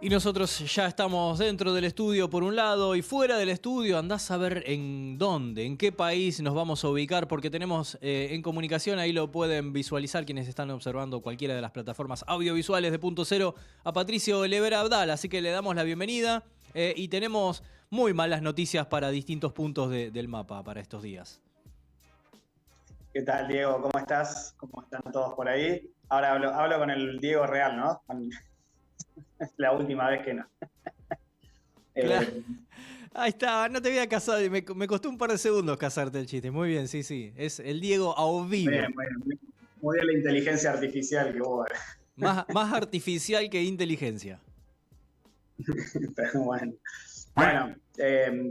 Y nosotros ya estamos dentro del estudio por un lado y fuera del estudio andás a ver en dónde, en qué país nos vamos a ubicar, porque tenemos en comunicación, ahí lo pueden visualizar quienes están observando cualquiera de las plataformas audiovisuales de Punto Cero, a Patricio Levera Abdal, así que le damos la bienvenida y tenemos muy malas noticias para distintos puntos del mapa para estos días. ¿Qué tal, Diego? ¿Cómo estás? ¿Cómo están todos por ahí? Ahora hablo con el Diego real, ¿no? Es la última vez que no. Claro. Ahí está, no te voy a casar, me costó un par de segundos casarte el chiste. Muy bien, sí. Es el Diego a vivo. Muy bien la inteligencia artificial que vos. Más artificial que inteligencia. Pero bueno,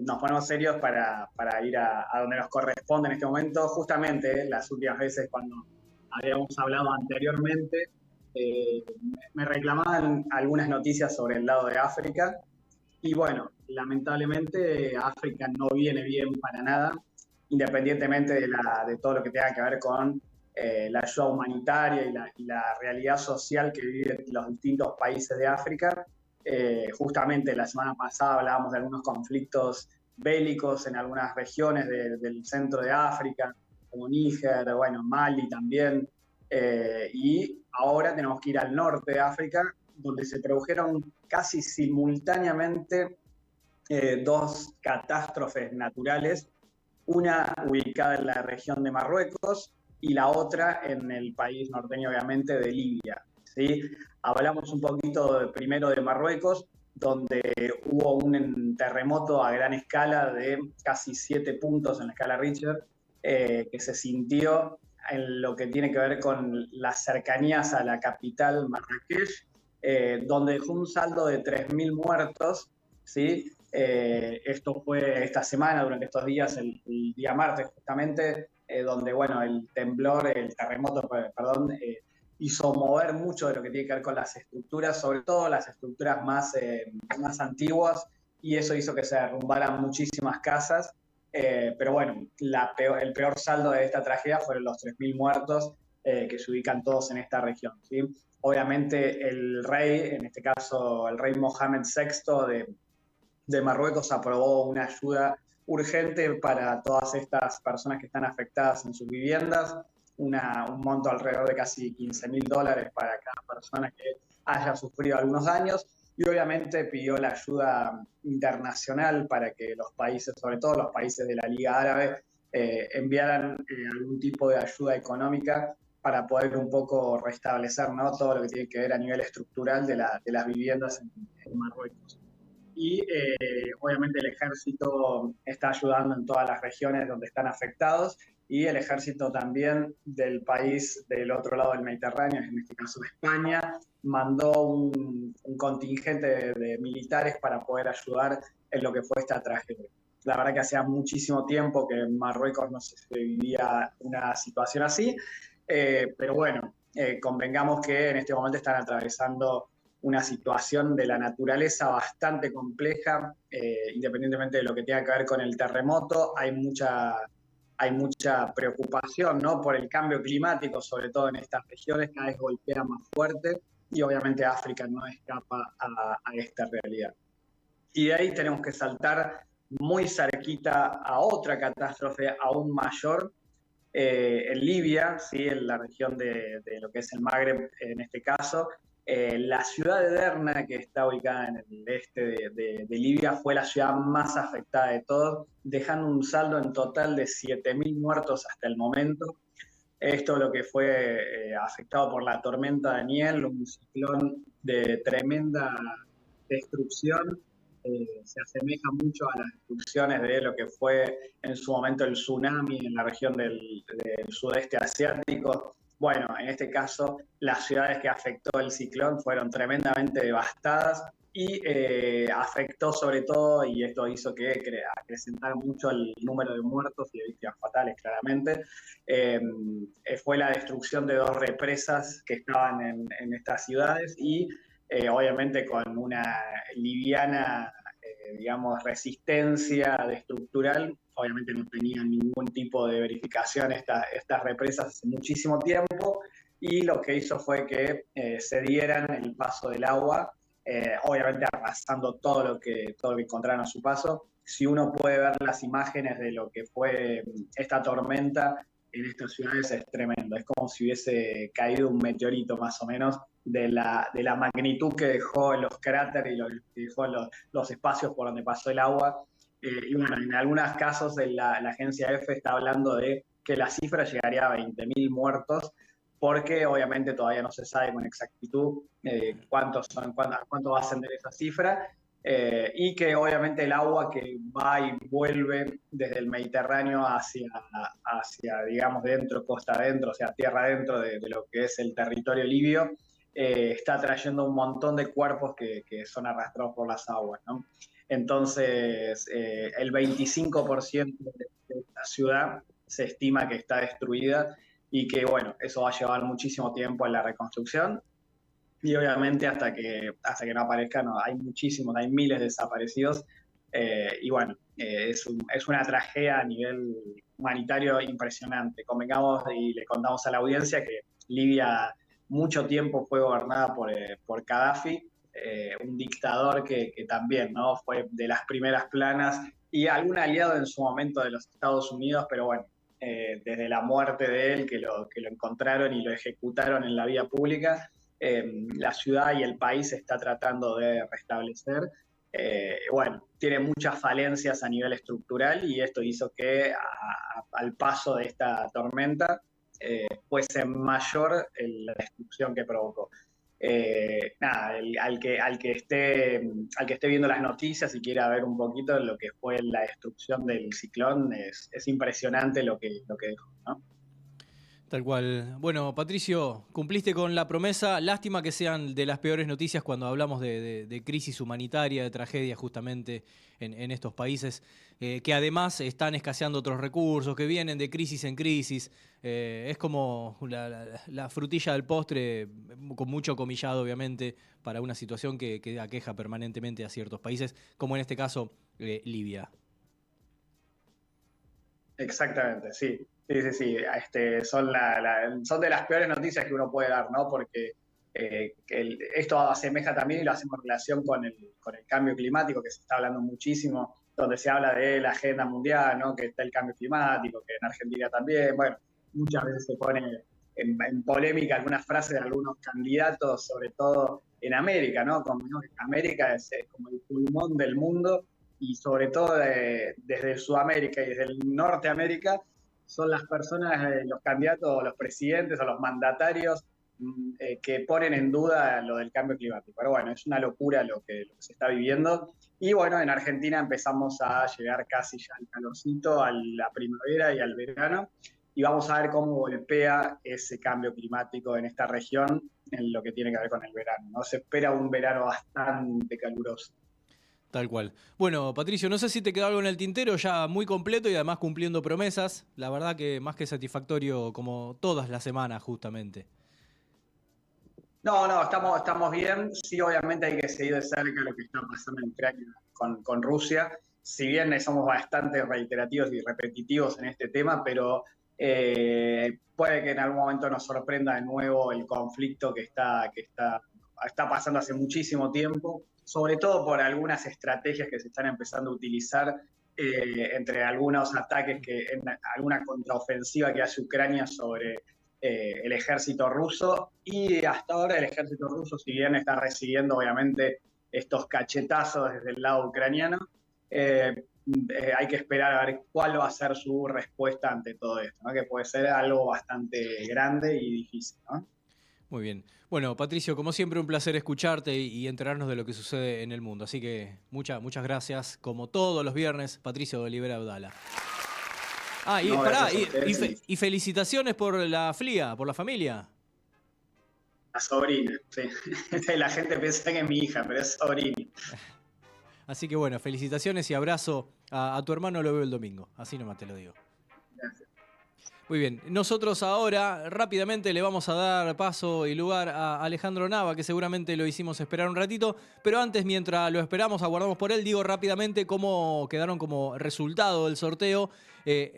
nos ponemos serios para ir a donde nos corresponde en este momento. Justamente las últimas veces cuando habíamos hablado anteriormente, me reclamaban algunas noticias sobre el lado de África. Y bueno, lamentablemente África no viene bien para nada, independientemente de todo lo que tenga que ver con la ayuda humanitaria y la realidad social que viven los distintos países de África. Justamente la semana pasada hablábamos de algunos conflictos bélicos en algunas regiones del centro de África, como Níger, bueno, Mali también, y ahora tenemos que ir al norte de África, donde se produjeron casi simultáneamente dos catástrofes naturales, una ubicada en la región de Marruecos y la otra en el país norteño, obviamente, de Libia. ¿Sí? Hablamos un poquito primero de Marruecos, donde hubo un terremoto a gran escala de casi 7 puntos en la escala Richter, que se sintió en lo que tiene que ver con las cercanías a la capital Marrakech, donde dejó un saldo de 3.000 muertos, ¿sí? Esto fue esta semana, durante estos días, el día martes justamente, donde bueno, el terremoto, perdón, hizo mover mucho de lo que tiene que ver con las estructuras, sobre todo las estructuras más antiguas, y eso hizo que se derrumbaran muchísimas casas. Pero bueno, el peor saldo de esta tragedia fueron los 3.000 muertos que se ubican todos en esta región, ¿sí? Obviamente el rey, en este caso el rey Mohamed VI de Marruecos, aprobó una ayuda urgente para todas estas personas que están afectadas en sus viviendas, un monto alrededor de casi $15.000 para cada persona que haya sufrido algunos daños, y obviamente pidió la ayuda internacional para que los países, sobre todo los países de la Liga Árabe, enviaran algún tipo de ayuda económica para poder un poco restablecer, ¿no?, todo lo que tiene que ver a nivel estructural de las viviendas en Marruecos. Y obviamente el ejército está ayudando en todas las regiones donde están afectados, y el ejército también del país del otro lado del Mediterráneo, en este caso España, mandó un contingente de militares para poder ayudar en lo que fue esta tragedia. La verdad que hacía muchísimo tiempo que en Marruecos no se vivía una situación así, pero bueno, convengamos que en este momento están atravesando una situación de la naturaleza bastante compleja, independientemente de lo que tenga que ver con el terremoto. Hay mucha preocupación, ¿no?, por el cambio climático, sobre todo en estas regiones, cada vez golpea más fuerte, y obviamente África no escapa a esta realidad. Y de ahí tenemos que saltar muy cerquita a otra catástrofe aún mayor, en Libia, ¿sí?, en la región de lo que es el Magreb en este caso. La ciudad de Derna, que está ubicada en el este de Libia, fue la ciudad más afectada de todos, dejando un saldo en total de 7.000 muertos hasta el momento. Esto lo que fue afectado por la tormenta Daniel, un ciclón de tremenda destrucción. Se asemeja mucho a las destrucciones de lo que fue en su momento el tsunami en la región del sudeste asiático. Bueno, en este caso, las ciudades que afectó el ciclón fueron tremendamente devastadas, y afectó sobre todo, y esto hizo que acrecentara mucho el número de muertos y de víctimas fatales, claramente, fue la destrucción de 2 represas que estaban en estas ciudades, y obviamente con una liviana, digamos, resistencia estructural. Obviamente no tenían ningún tipo de verificación estas represas hace muchísimo tiempo, y lo que hizo fue que cedieran el paso del agua, obviamente arrasando todo lo que encontraron a su paso. Si uno puede ver las imágenes de lo que fue esta tormenta en estas ciudades, es tremendo. Es como si hubiese caído un meteorito más o menos de la magnitud que dejó en los cráteres y lo que dejó en los espacios por donde pasó el agua. Y bueno, en algunos casos la agencia EFE está hablando de que la cifra llegaría a 20.000 muertos, porque obviamente todavía no se sabe con exactitud cuánto va a ascender esa cifra, y que obviamente el agua que va y vuelve desde el Mediterráneo hacia digamos, dentro, costa adentro, o sea, tierra adentro de lo que es el territorio libio, está trayendo un montón de cuerpos que son arrastrados por las aguas, ¿no? Entonces, el 25% de esta ciudad se estima que está destruida y que, bueno, eso va a llevar muchísimo tiempo en la reconstrucción y obviamente hasta que no aparezcan, no, hay miles de desaparecidos, y bueno, es una tragedia a nivel humanitario impresionante. Convengamos y le contamos a la audiencia que Libia mucho tiempo fue gobernada por Gaddafi, un dictador que también, ¿no?, fue de las primeras planas y algún aliado en su momento de los Estados Unidos, pero bueno, desde la muerte de él, que lo encontraron y lo ejecutaron en la vía pública, la ciudad y el país se está tratando de restablecer. Bueno, tiene muchas falencias a nivel estructural y esto hizo que al paso de esta tormenta fuese mayor la destrucción que provocó. Nada, al que esté viendo las noticias y quiera ver un poquito de lo que fue la destrucción del ciclón, es impresionante lo que dejó, ¿no? Tal cual. Bueno, Patricio, cumpliste con la promesa. Lástima que sean de las peores noticias cuando hablamos de crisis humanitaria, de tragedia justamente en estos países, que además están escaseando otros recursos, que vienen de crisis en crisis. Es como la frutilla del postre, con mucho comillado obviamente, para una situación que aqueja permanentemente a ciertos países, como en este caso Libia. Exactamente, sí. Sí, sí, sí. Son de las peores noticias que uno puede dar, ¿no? Porque esto asemeja también y lo hacemos en relación con el cambio climático, que se está hablando muchísimo, donde se habla de la agenda mundial, ¿no? Que está el cambio climático, que en Argentina también. Bueno, muchas veces se pone en polémica algunas frases de algunos candidatos, sobre todo en América, ¿no? Como, ¿no? América es como el pulmón del mundo y sobre todo desde Sudamérica y desde el Norteamérica son las personas, los candidatos, los presidentes o los mandatarios que ponen en duda lo del cambio climático. Pero bueno, es una locura lo que se está viviendo. Y bueno, en Argentina empezamos a llegar casi ya al calorcito, a la primavera y al verano. Y vamos a ver cómo golpea ese cambio climático en esta región en lo que tiene que ver con el verano, ¿no? Se espera un verano bastante caluroso. Tal cual. Bueno, Patricio, no sé si te quedó algo en el tintero, ya muy completo y además cumpliendo promesas. La verdad que más que satisfactorio como todas las semanas, justamente. No, no, estamos bien. Sí, obviamente hay que seguir de cerca lo que está pasando en Ucrania con Rusia. Si bien somos bastante reiterativos y repetitivos en este tema, pero puede que en algún momento nos sorprenda de nuevo el conflicto está pasando hace muchísimo tiempo, sobre todo por algunas estrategias que se están empezando a utilizar, entre algunos ataques, alguna contraofensiva que hace Ucrania sobre el ejército ruso, y hasta ahora el ejército ruso, si bien está recibiendo obviamente estos cachetazos desde el lado ucraniano, hay que esperar a ver cuál va a ser su respuesta ante todo esto, ¿no? Que puede ser algo bastante grande y difícil, ¿no? Muy bien. Bueno, Patricio, como siempre, un placer escucharte y enterarnos de lo que sucede en el mundo. Así que muchas gracias, como todos los viernes, Patricio de Olivera Abdala. Ah, y No, pará, ustedes, y felicitaciones por la FLIA, por la familia. la sobrina, sí. La gente piensa que es mi hija, pero es sobrina. Así que bueno, felicitaciones y abrazo a tu hermano, lo veo el domingo. Así nomás te lo digo. Gracias. Muy bien, nosotros ahora rápidamente le vamos a dar paso y lugar a Alejandro Nava, que seguramente lo hicimos esperar un ratito, pero antes, mientras lo esperamos, aguardamos por él, digo rápidamente cómo quedaron como resultado del sorteo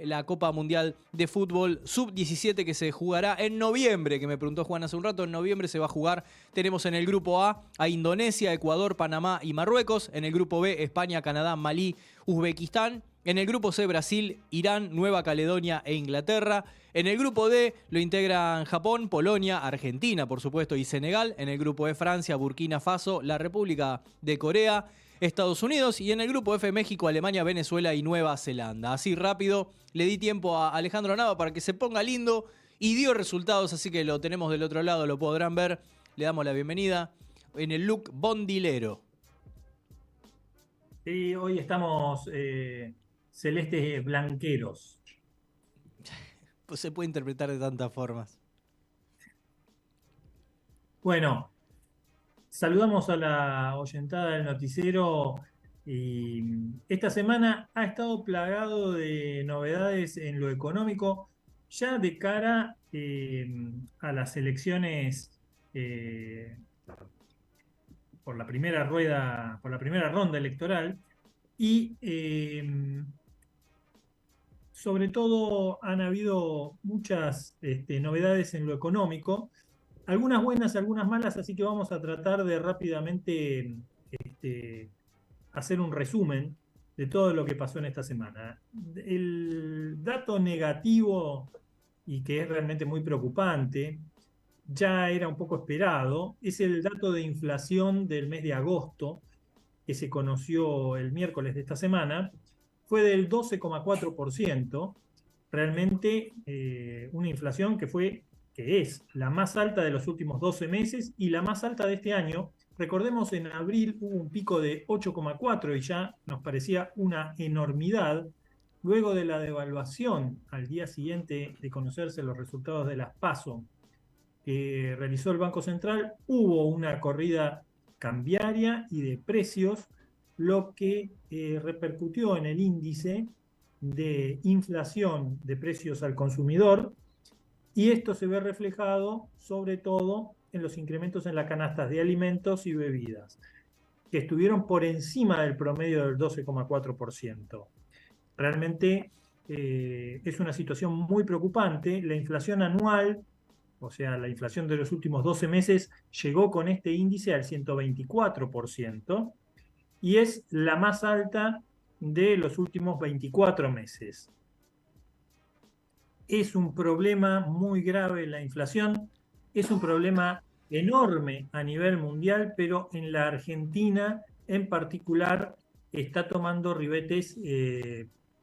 la Copa Mundial de Fútbol Sub-17 que se jugará en noviembre, que me preguntó Juan hace un rato, en noviembre se va a jugar. Tenemos en el grupo A Indonesia, Ecuador, Panamá y Marruecos, en el grupo B España, Canadá, Malí, Uzbekistán. En el grupo C, Brasil, Irán, Nueva Caledonia e Inglaterra. En el grupo D lo integran Japón, Polonia, Argentina, por supuesto, y Senegal. En el grupo E, Francia, Burkina Faso, la República de Corea, Estados Unidos. Y en el grupo F, México, Alemania, Venezuela y Nueva Zelanda. Así rápido, le di tiempo a Alejandro Nava para que se ponga lindo y dio resultados, así que lo tenemos del otro lado, lo podrán ver. Le damos la bienvenida en el look bondilero. Sí, hoy estamos celestes blanqueros. Pues se puede interpretar de tantas formas. Bueno, saludamos a la oyentada del noticiero y esta semana ha estado plagado de novedades en lo económico ya de cara a las elecciones por la primera ronda electoral y sobre todo han habido muchas novedades en lo económico, algunas buenas, algunas malas, así que vamos a tratar de rápidamente hacer un resumen de todo lo que pasó en esta semana. El dato negativo y que es realmente muy preocupante, ya era un poco esperado, es el dato de inflación del mes de agosto, que se conoció el miércoles de esta semana, fue del 12,4%, realmente una inflación que es la más alta de los últimos 12 meses y la más alta de este año. Recordemos, en abril hubo un pico de 8,4 y ya nos parecía una enormidad. Luego de la devaluación, al día siguiente de conocerse los resultados de las PASO que realizó el Banco Central, hubo una corrida cambiaria y de precios, lo que repercutió en el índice de inflación de precios al consumidor, y esto se ve reflejado sobre todo en los incrementos en las canastas de alimentos y bebidas, que estuvieron por encima del promedio del 12,4%. Realmente es una situación muy preocupante. La inflación anual, o sea, la inflación de los últimos 12 meses, llegó con este índice al 124% y es la más alta de los últimos 24 meses. Es un problema muy grave la inflación, es un problema enorme a nivel mundial, pero en la Argentina en particular está tomando ribetes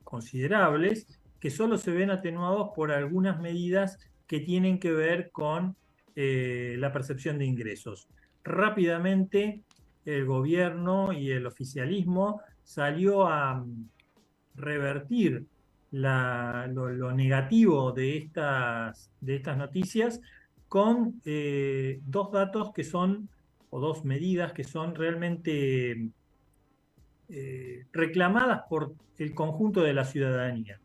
considerables que solo se ven atenuados por algunas medidas que tienen que ver con la percepción de ingresos. Rápidamente el gobierno y el oficialismo salió a revertir lo negativo de estas noticias con dos datos que son, o dos medidas que son realmente reclamadas por el conjunto de la ciudadanía.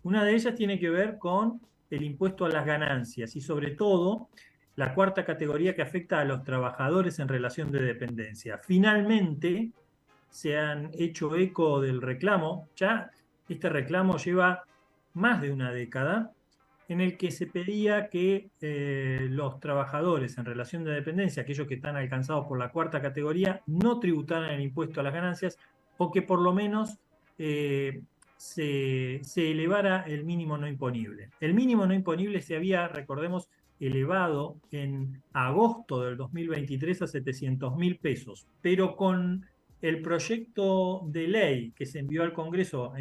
Una de ellas tiene que ver con el impuesto a las ganancias y sobre todo la cuarta categoría que afecta a los trabajadores en relación de dependencia. Finalmente se han hecho eco del reclamo, ya este reclamo lleva más de una década, en el que se pedía que los trabajadores en relación de dependencia, aquellos que están alcanzados por la cuarta categoría, no tributaran el impuesto a las ganancias o que por lo menos se elevara el mínimo no imponible. El mínimo no imponible se había, recordemos, elevado en agosto del 2023 a 700.000 pesos, pero con el proyecto de ley que se envió al Congreso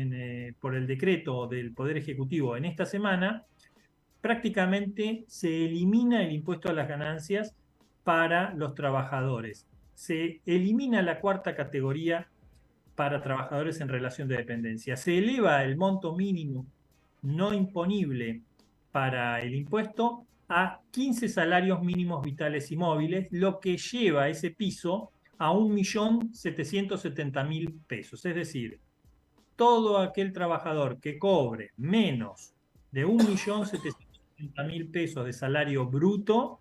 por el decreto del Poder Ejecutivo en esta semana, prácticamente se elimina el impuesto a las ganancias para los trabajadores. Se elimina la cuarta categoría para trabajadores en relación de dependencia. Se eleva el monto mínimo no imponible para el impuesto a 15 salarios mínimos vitales y móviles, lo que lleva ese piso a 1.770.000 pesos. Es decir, todo aquel trabajador que cobre menos de 1.770.000 pesos de salario bruto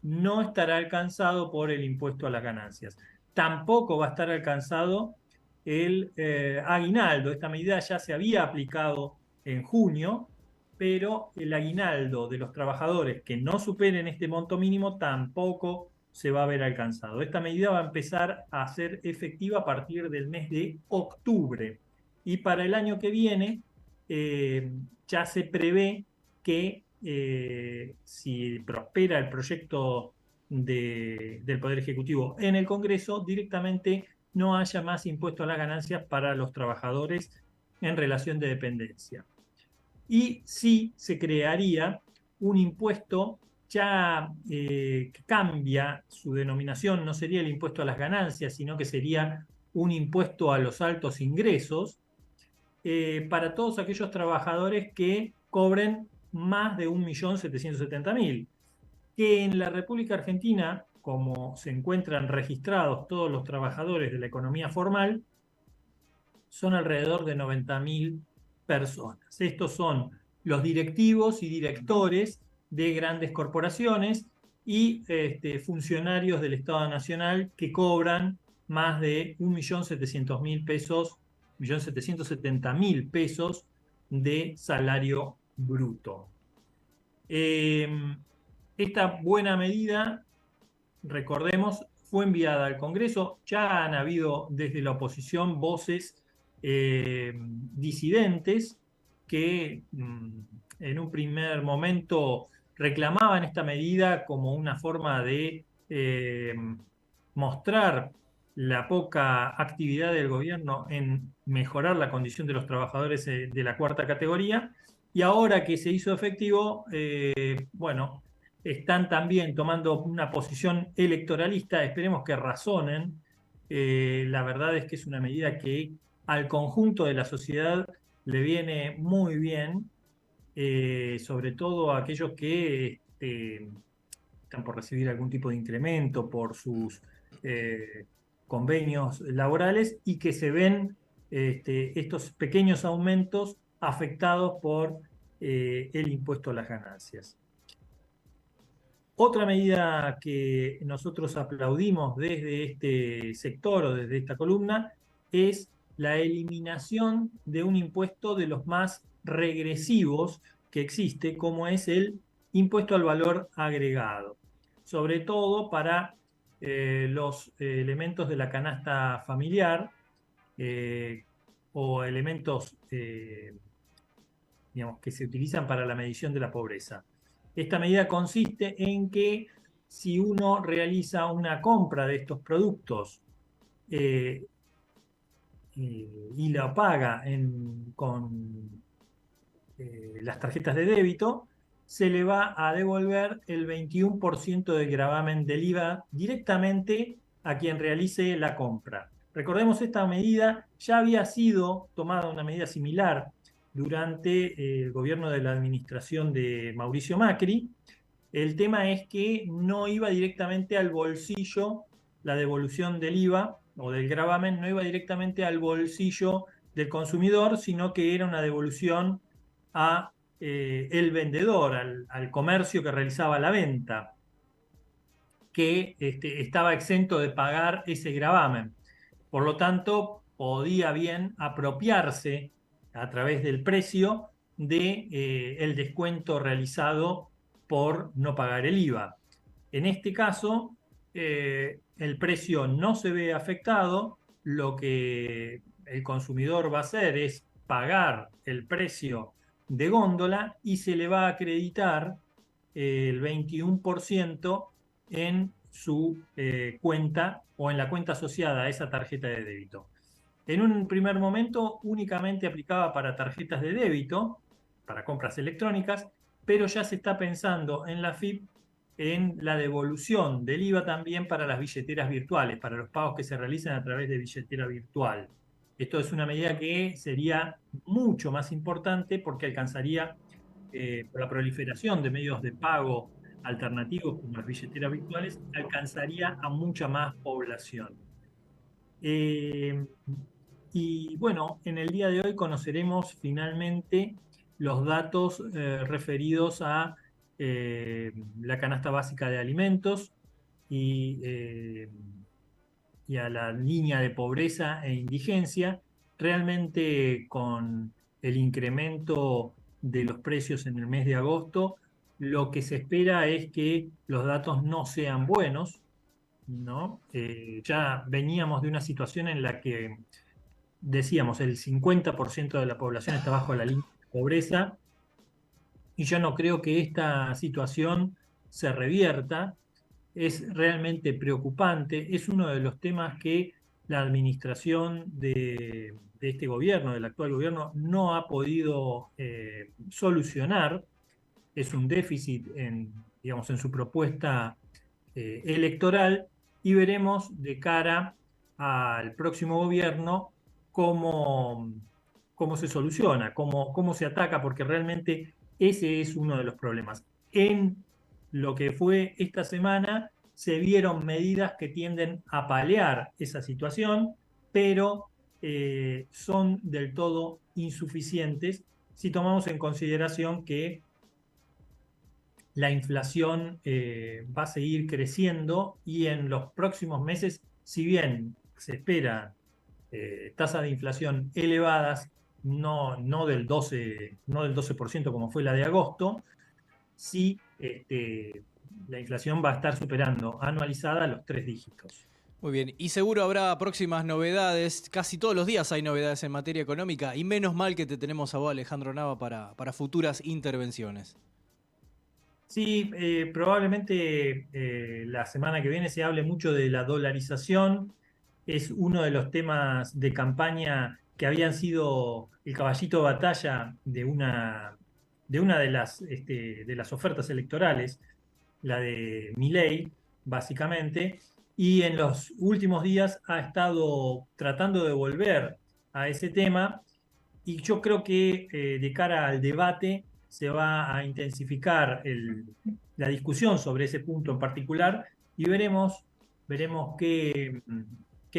no estará alcanzado por el impuesto a las ganancias. Tampoco va a estar alcanzado el aguinaldo. Esta medida ya se había aplicado en junio, pero el aguinaldo de los trabajadores que no superen este monto mínimo tampoco se va a ver alcanzado. Esta medida va a empezar a ser efectiva a partir del mes de octubre. Y para el año que viene ya se prevé que si prospera el proyecto del Poder Ejecutivo en el Congreso, directamente no haya más impuesto a las ganancias para los trabajadores en relación de dependencia. Y sí se crearía un impuesto ya que cambia su denominación, no sería el impuesto a las ganancias, sino que sería un impuesto a los altos ingresos para todos aquellos trabajadores que cobren más de 1.770.000, que en la República Argentina, como se encuentran registrados todos los trabajadores de la economía formal, son alrededor de 90.000 personas. Estos son los directivos y directores de grandes corporaciones y funcionarios del Estado Nacional que cobran más de 1.700.000 pesos, 1.770.000 pesos de salario bruto. Esta buena medida, recordemos, fue enviada al Congreso. Ya han habido desde la oposición voces disidentes que en un primer momento reclamaban esta medida como una forma de mostrar la poca actividad del gobierno en mejorar la condición de los trabajadores de la cuarta categoría. Y ahora que se hizo efectivo, bueno, están también tomando una posición electoralista. Esperemos que razonen. La verdad es que es una medida que al conjunto de la sociedad le viene muy bien, sobre todo a aquellos que están por recibir algún tipo de incremento por sus convenios laborales y que se ven estos pequeños aumentos afectados por el impuesto a las ganancias. Otra medida que nosotros aplaudimos desde este sector o desde esta columna es la eliminación de un impuesto de los más regresivos que existe, como es el impuesto al valor agregado, sobre todo para los elementos de la canasta familiar o elementos digamos, que se utilizan para la medición de la pobreza. Esta medida consiste en que si uno realiza una compra de estos productos y la paga con las tarjetas de débito, se le va a devolver el 21% del gravamen del IVA directamente a quien realice la compra. Recordemos, esta medida ya había sido tomada, una medida similar, durante el gobierno de la administración de Mauricio Macri. El tema es que no iba directamente al bolsillo, la devolución del IVA o del gravamen no iba directamente al bolsillo del consumidor, sino que era una devolución a el vendedor, al comercio que realizaba la venta, que estaba exento de pagar ese gravamen. Por lo tanto, podía bien apropiarse a través del precio del descuento realizado por no pagar el IVA. En este caso, el precio no se ve afectado. Lo que el consumidor va a hacer es pagar el precio de góndola y se le va a acreditar el 21% en su cuenta o en la cuenta asociada a esa tarjeta de débito. En un primer momento únicamente aplicaba para tarjetas de débito, para compras electrónicas, pero ya se está pensando en la AFIP en la devolución del IVA también para las billeteras virtuales, para los pagos que se realizan a través de billetera virtual. Esto es una medida que sería mucho más importante porque alcanzaría, por la proliferación de medios de pago alternativos como las billeteras virtuales, alcanzaría a mucha más población. Y bueno, en el día de hoy conoceremos finalmente los datos referidos a la canasta básica de alimentos y a la línea de pobreza e indigencia. Realmente con el incremento de los precios en el mes de agosto, lo que se espera es que los datos no sean buenos, ¿no? Ya veníamos de una situación en la que decíamos el 50% de la población está bajo la línea de pobreza, y yo no creo que esta situación se revierta. Es realmente preocupante, es uno de los temas que la administración de este gobierno, del actual gobierno, no ha podido solucionar. Es un déficit digamos, en su propuesta electoral, y veremos de cara al próximo gobierno cómo se soluciona, cómo se ataca, porque realmente ese es uno de los problemas. En lo que fue esta semana se vieron medidas que tienden a paliar esa situación, pero son del todo insuficientes si tomamos en consideración que la inflación va a seguir creciendo, y en los próximos meses, si bien se espera tasas de inflación elevadas, no del 12% como fue la de agosto, sí la inflación va a estar superando anualizada los 3 dígitos. Muy bien, y seguro habrá próximas novedades. Casi todos los días hay novedades en materia económica, y menos mal que te tenemos a vos, Alejandro Nava, para futuras intervenciones. Sí, probablemente la semana que viene se hable mucho de la dolarización. Es uno de los temas de campaña que habían sido el caballito de batalla de una de las ofertas electorales, la de Milei, básicamente, y en los últimos días ha estado tratando de volver a ese tema, y yo creo que de cara al debate se va a intensificar la discusión sobre ese punto en particular, y veremos qué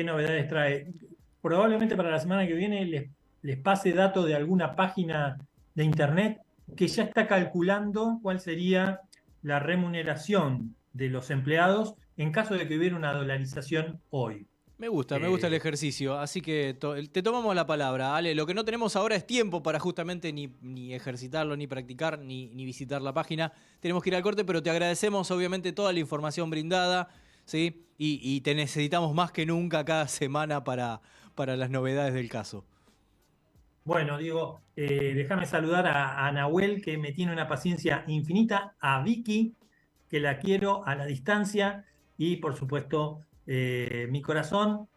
novedades trae. Probablemente para la semana que viene les pase datos de alguna página de internet que ya está calculando cuál sería la remuneración de los empleados en caso de que hubiera una dolarización hoy. Me gusta el ejercicio, así que te tomamos la palabra, Ale. Lo que no tenemos ahora es tiempo para justamente ni ejercitarlo, ni practicar, ni visitar la página. Tenemos que ir al corte, pero te agradecemos obviamente toda la información brindada, ¿sí? Y te necesitamos más que nunca cada semana para las novedades del caso. Bueno, Diego, déjame saludar a Nahuel, que me tiene una paciencia infinita, a Vicky, que la quiero a la distancia, y por supuesto mi corazón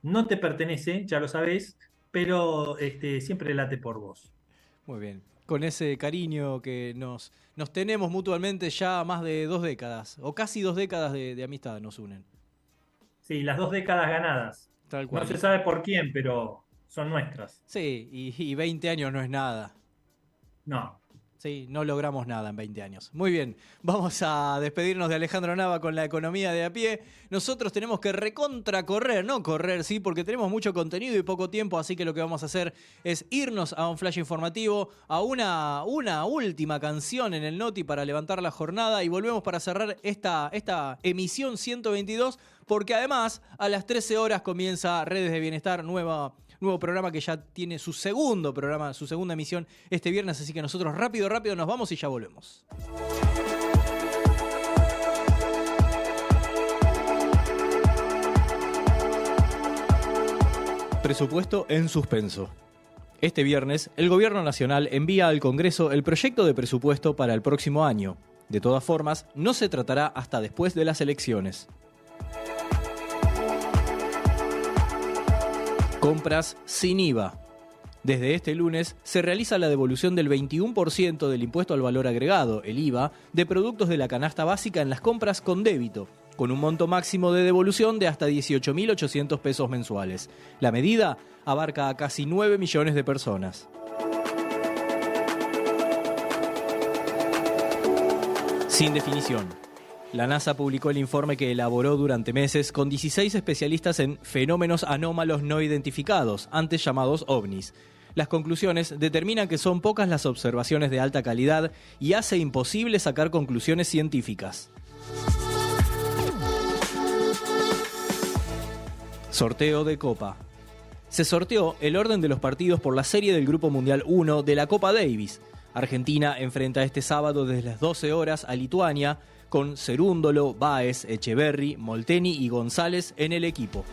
no te pertenece, ya lo sabés, pero siempre late por vos. Muy bien, con ese cariño que nos tenemos mutuamente ya más de 2 décadas, o casi 2 décadas de amistad nos unen. Sí, las 2 décadas ganadas. Tal cual. No se sabe por quién, pero son nuestras. Sí, y 20 años no es nada. No. Sí, no logramos nada en 20 años. Muy bien, vamos a despedirnos de Alejandro Nava con la economía de a pie. Nosotros tenemos que recontracorrer, no correr, sí, porque tenemos mucho contenido y poco tiempo, así que lo que vamos a hacer es irnos a un flash informativo, a una última canción en el Noti para levantar la jornada, y volvemos para cerrar esta emisión 122, porque además a las 13 horas comienza Redes de Bienestar, nuevo programa que ya tiene su segunda emisión este viernes, así que nosotros rápido nos vamos y ya volvemos. Presupuesto en suspenso. Este viernes, el Gobierno Nacional envía al Congreso el proyecto de presupuesto para el próximo año. De todas formas, no se tratará hasta después de las elecciones. Compras sin IVA. Desde este lunes se realiza la devolución del 21% del impuesto al valor agregado, el IVA, de productos de la canasta básica en las compras con débito, con un monto máximo de devolución de hasta 18.800 pesos mensuales. La medida abarca a casi 9 millones de personas. Sin definición. La NASA publicó el informe que elaboró durante meses con 16 especialistas en fenómenos anómalos no identificados, antes llamados ovnis. Las conclusiones determinan que son pocas las observaciones de alta calidad y hace imposible sacar conclusiones científicas. Sorteo de Copa. Se sorteó el orden de los partidos por la serie del Grupo Mundial 1 de la Copa Davis. Argentina enfrenta este sábado desde las 12 horas a Lituania con Cerúndolo, Báez, Echeverri, Molteni y González en el equipo.